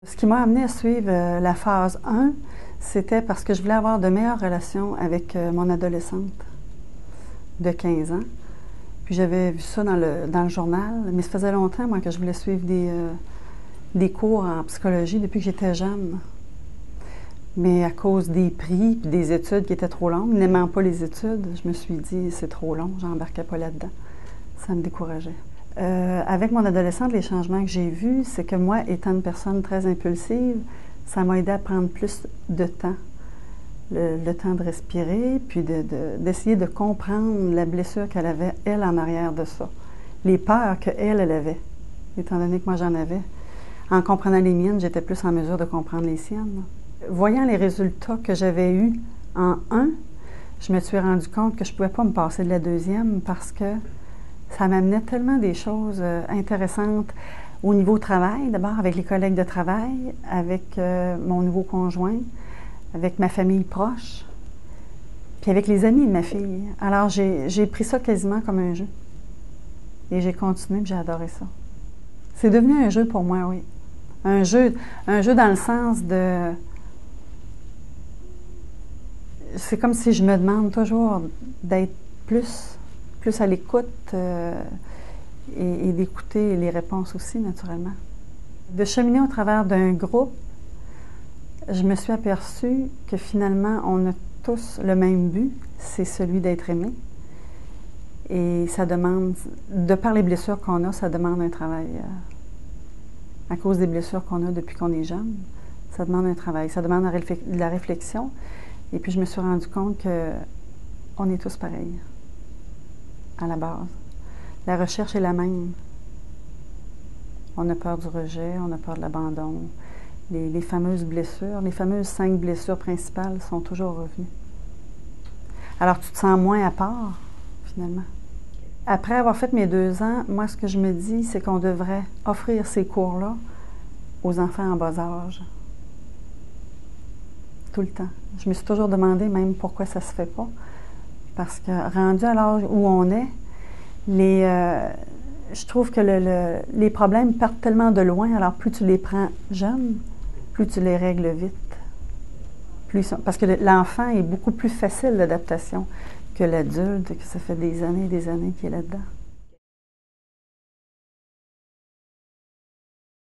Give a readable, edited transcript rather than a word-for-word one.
Ce qui m'a amené à suivre la phase 1, c'était parce que je voulais avoir de meilleures relations avec mon adolescente de 15 ans. Puis j'avais vu ça dans le journal, mais ça faisait longtemps, moi, que je voulais suivre des cours en psychologie depuis que j'étais jeune. Mais à cause des prix et des études qui étaient trop longues, n'aimant pas les études, je me suis dit, c'est trop long, j'embarquais pas là-dedans. Ça me décourageait. Avec mon adolescente, les changements que j'ai vus, c'est que moi, étant une personne très impulsive, ça m'a aidé à prendre plus de temps. Le temps de respirer, puis d'essayer de comprendre la blessure qu'elle avait, elle, en arrière de ça. Les peurs qu'elle avait, étant donné que moi, j'en avais. En comprenant les miennes, j'étais plus en mesure de comprendre les siennes. Voyant les résultats que j'avais eus en 1, je me suis rendu compte que je ne pouvais pas me passer de la deuxième parce que ça m'amenait tellement des choses intéressantes au niveau travail, d'abord avec les collègues de travail, avec mon nouveau conjoint, avec ma famille proche, puis avec les amis de ma fille. Alors, j'ai pris ça quasiment comme un jeu. Et j'ai continué, puis j'ai adoré ça. C'est devenu un jeu pour moi, oui. Un jeu dans le sens de... C'est comme si je me demande toujours d'être plus à l'écoute et d'écouter les réponses aussi, naturellement. De cheminer au travers d'un groupe, je me suis aperçue que finalement, on a tous le même but, c'est celui d'être aimé. Et ça demande, de par les blessures qu'on a, ça demande un travail. À cause des blessures qu'on a depuis qu'on est jeune, ça demande un travail, ça demande de la réflexion. Et puis je me suis rendu compte qu'on est tous pareils, à la base. La recherche est la même. On a peur du rejet, on a peur de l'abandon. Les fameuses blessures, les fameuses 5 blessures principales sont toujours revenues. Alors tu te sens moins à part, finalement. Après avoir fait mes 2 ans, moi ce que je me dis, c'est qu'on devrait offrir ces cours-là aux enfants en bas âge. Tout le temps. Je me suis toujours demandé même pourquoi ça se fait pas. Parce que rendu à l'âge où on est, je trouve que les problèmes partent tellement de loin, alors plus tu les prends jeunes, plus tu les règles vite. Parce que l'enfant est beaucoup plus facile d'adaptation que l'adulte, que ça fait des années et des années qu'il est là-dedans.